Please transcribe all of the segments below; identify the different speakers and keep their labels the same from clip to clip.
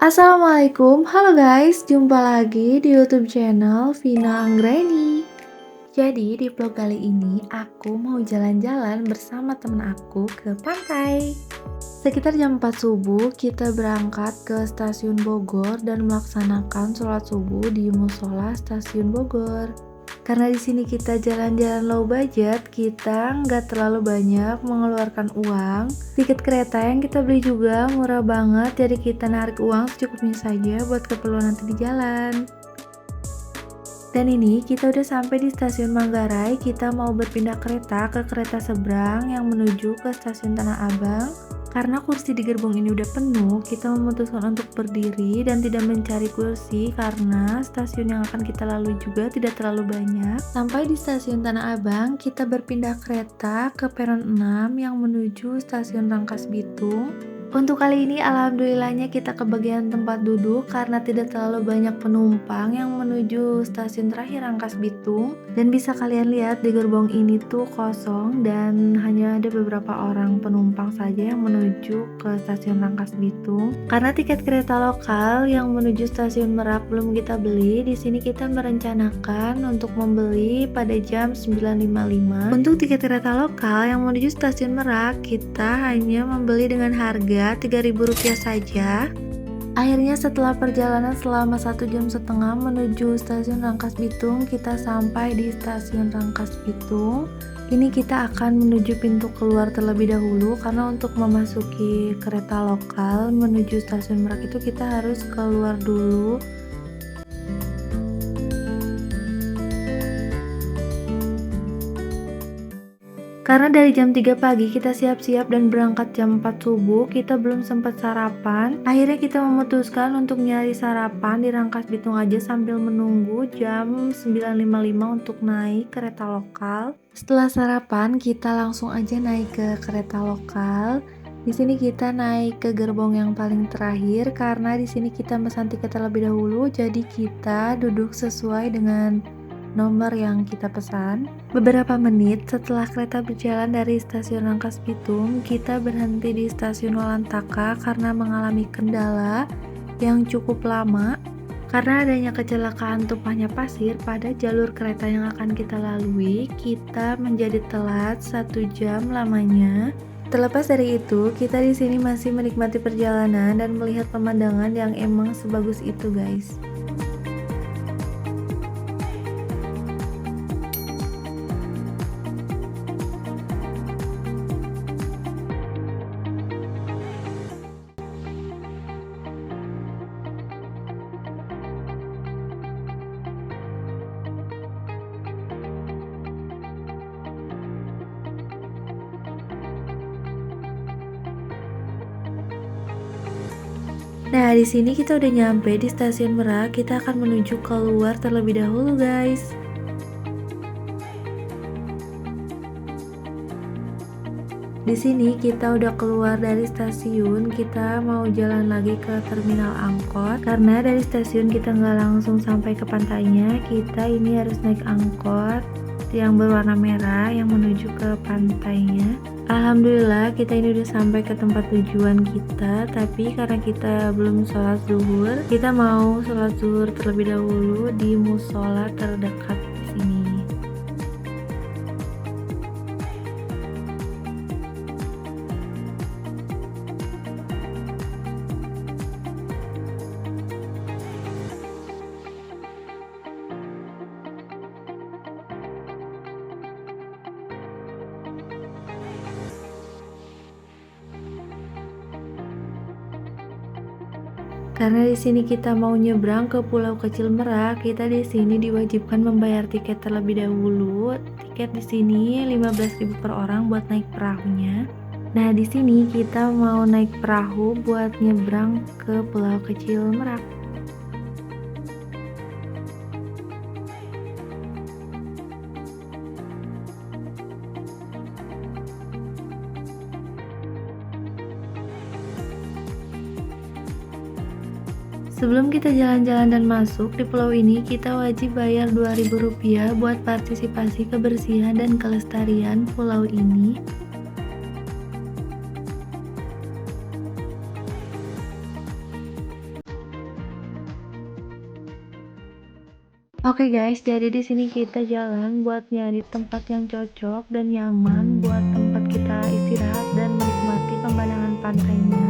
Speaker 1: Assalamualaikum, halo guys, jumpa lagi di YouTube channel Vina Anggraini. Jadi di vlog kali ini aku mau jalan-jalan bersama temen aku ke pantai. Sekitar jam 4 subuh kita berangkat ke stasiun Bogor dan melaksanakan sholat subuh di musola stasiun Bogor. Karena di sini kita jalan-jalan low budget, kita nggak terlalu banyak mengeluarkan uang. Tiket kereta yang kita beli juga murah banget, jadi kita narik uang secukupnya saja buat keperluan nanti di jalan. Dan ini kita udah sampai di stasiun Manggarai, kita mau berpindah kereta ke kereta seberang yang menuju ke stasiun Tanah Abang. Karena kursi di gerbong ini udah penuh, kita memutuskan untuk berdiri dan tidak mencari kursi karena stasiun yang akan kita lalui juga tidak terlalu banyak. Sampai di stasiun Tanah Abang, kita berpindah kereta ke peron 6 yang menuju stasiun Rangkas Bitung. Untuk kali ini alhamdulillahnya kita ke bagian tempat duduk karena tidak terlalu banyak penumpang yang menuju stasiun terakhir Rangkas Bitung. Dan bisa kalian lihat di gerbong ini tuh kosong dan hanya ada beberapa orang penumpang saja yang menuju ke stasiun Rangkas Bitung. Karena tiket kereta lokal yang menuju stasiun Merak belum kita beli, di sini kita merencanakan untuk membeli pada jam 9.55. Untuk tiket kereta lokal yang menuju stasiun Merak, kita hanya membeli dengan harga Rp3.000 saja. Akhirnya setelah perjalanan selama 1,5 jam menuju stasiun Rangkas Bitung, kita sampai di stasiun Rangkas Bitung. Ini kita akan menuju pintu keluar terlebih dahulu karena untuk memasuki kereta lokal menuju stasiun Merak itu kita harus keluar dulu. Karena dari jam 3 pagi kita siap-siap dan berangkat jam 4 subuh, kita belum sempat sarapan. Akhirnya kita memutuskan untuk nyari sarapan di Rangkas Bitung aja sambil menunggu jam 9.55 untuk naik kereta lokal. Setelah sarapan, kita langsung aja naik ke kereta lokal. Di sini kita naik ke gerbong yang paling terakhir karena di sini kita pesan tiket terlebih dahulu, jadi kita duduk sesuai dengan nomor yang kita pesan. Beberapa menit setelah kereta berjalan dari stasiun Rangkas Bitung, kita berhenti di stasiun Walantaka karena mengalami kendala yang cukup lama karena adanya kecelakaan tumpahnya pasir pada jalur kereta yang akan kita lalui. Kita menjadi telat 1 jam lamanya. Terlepas dari itu, kita di sini masih menikmati perjalanan dan melihat pemandangan yang emang sebagus itu, guys. Nah, di sini kita udah nyampe di stasiun Merak. Kita akan menuju keluar terlebih dahulu, guys. Di sini kita udah keluar dari stasiun, kita mau jalan lagi ke terminal angkot. Karena dari stasiun kita nggak langsung sampai ke pantainya, kita ini harus naik angkot yang berwarna merah yang menuju ke pantainya. Alhamdulillah kita ini udah sampai ke tempat tujuan kita, tapi karena kita belum sholat zuhur, kita mau sholat zuhur terlebih dahulu di musola terdekat di sini. Karena di sini kita mau nyebrang ke Pulau Kecil Merak, kita di sini diwajibkan membayar tiket terlebih dahulu. Tiket di sini 15.000 per orang buat naik perahunya. Nah, di sini kita mau naik perahu buat nyebrang ke Pulau Kecil Merak. Sebelum kita jalan-jalan dan masuk di pulau ini, kita wajib bayar Rp2.000 buat partisipasi kebersihan dan kelestarian pulau ini. Oke guys, jadi di sini kita jalan buat nyari tempat yang cocok dan nyaman buat tempat kita istirahat dan menikmati pemandangan pantainya.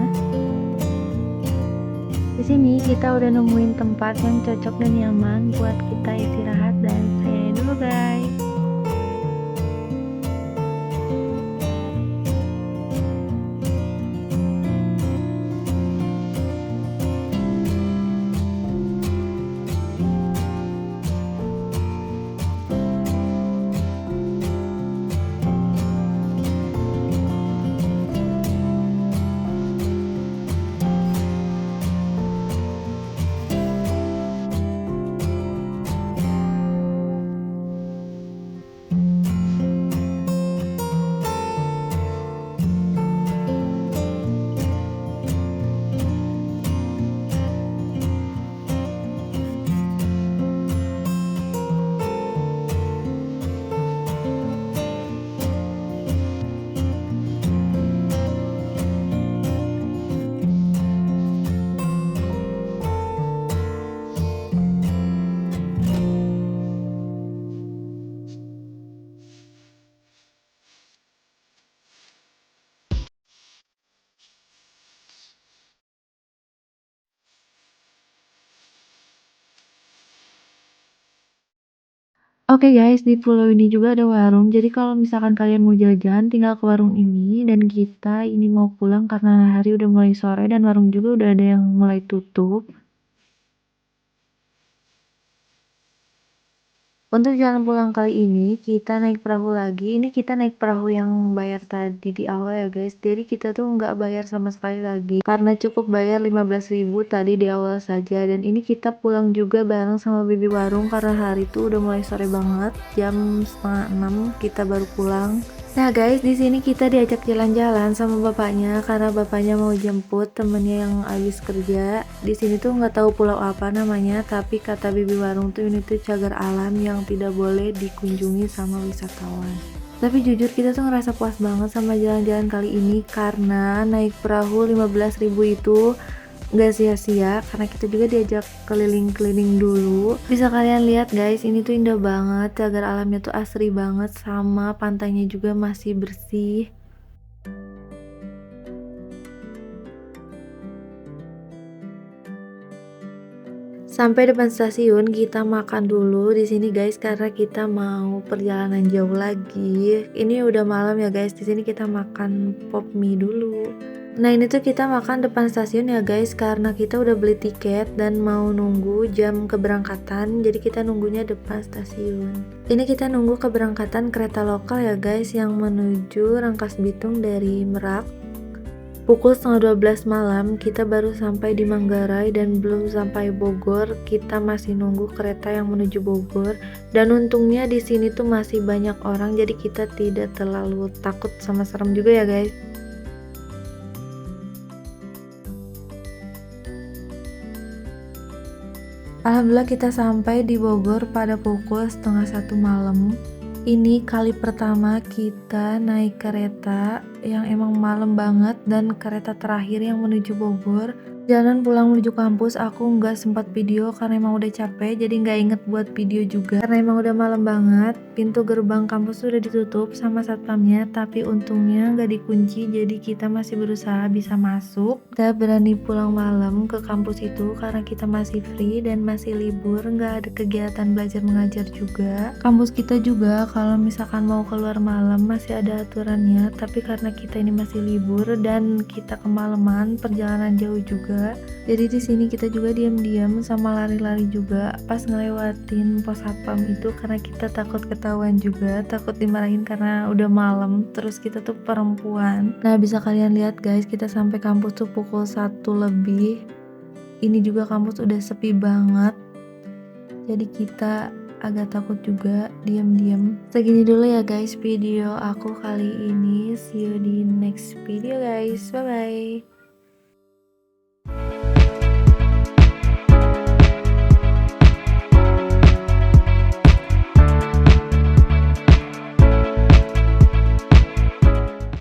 Speaker 1: Di sini kita udah nemuin tempat yang cocok dan nyaman buat kita istirahat dan saya dulu guys. Oke guys, di pulau ini juga ada warung. Jadi kalau misalkan kalian mau jajan, tinggal ke warung ini dan kita ini mau pulang karena hari udah mulai sore dan warung juga udah ada yang mulai tutup. Untuk jalan pulang kali ini kita naik perahu lagi. Ini kita naik perahu yang bayar tadi di awal ya guys. Jadi kita tuh nggak bayar sama sekali lagi karena cukup bayar 15.000 tadi di awal saja. Dan ini kita pulang juga bareng sama bibi warung karena hari itu udah mulai sore banget. Jam setengah 6 kita baru pulang. Nah guys, di sini kita diajak jalan-jalan sama bapaknya karena bapaknya mau jemput temennya yang habis kerja. Di sini tuh nggak tahu pulau apa namanya, tapi kata bibi warung tuh ini tuh cagar alam yang tidak boleh dikunjungi sama wisatawan. Tapi jujur kita tuh ngerasa puas banget sama jalan-jalan kali ini karena naik perahu 15.000 itu nggak sia-sia karena kita juga diajak keliling-keliling dulu. Bisa kalian lihat guys, ini tuh indah banget, cagar alamnya tuh asri banget sama pantainya juga masih bersih. Sampai depan stasiun kita makan dulu di sini guys karena kita mau perjalanan jauh lagi. Ini udah malam ya guys, di sini kita makan pop mie dulu. Nah ini tuh kita makan depan stasiun ya guys karena kita udah beli tiket dan mau nunggu jam keberangkatan, jadi kita nunggunya depan stasiun. Ini kita nunggu keberangkatan kereta lokal ya guys yang menuju Rangkas Bitung dari Merak. Pukul setengah 12 malam kita baru sampai di Manggarai dan belum sampai Bogor. Kita masih nunggu kereta yang menuju Bogor dan untungnya di sini tuh masih banyak orang jadi kita tidak terlalu takut sama serem juga ya guys. Alhamdulillah kita sampai di Bogor pada pukul setengah 1 malam. Ini kali pertama kita naik kereta yang emang malam banget dan kereta terakhir yang menuju Bogor. Jalan pulang menuju kampus aku nggak sempat video karena emang udah capek, jadi nggak inget buat video juga karena emang udah malam banget. Pintu gerbang kampus sudah ditutup sama satpamnya, tapi untungnya nggak dikunci, jadi kita masih berusaha bisa masuk. Kita berani pulang malam ke kampus itu karena kita masih free dan masih libur, nggak ada kegiatan belajar mengajar juga. Kampus kita juga kalau misalkan mau keluar malam masih ada aturannya, tapi karena kita ini masih libur dan kita kemalaman perjalanan jauh juga, jadi di sini kita juga diam-diam sama lari-lari juga pas ngelewatin pos satpam itu karena kita takut ketahuan juga, takut dimarahin karena udah malam, terus kita tuh perempuan. Nah bisa kalian lihat guys, kita sampai kampus tuh pukul 1 lebih. Ini juga kampus udah sepi banget, jadi kita agak takut juga diam-diam. Segini dulu ya guys video aku kali ini. See you di next video guys, bye bye.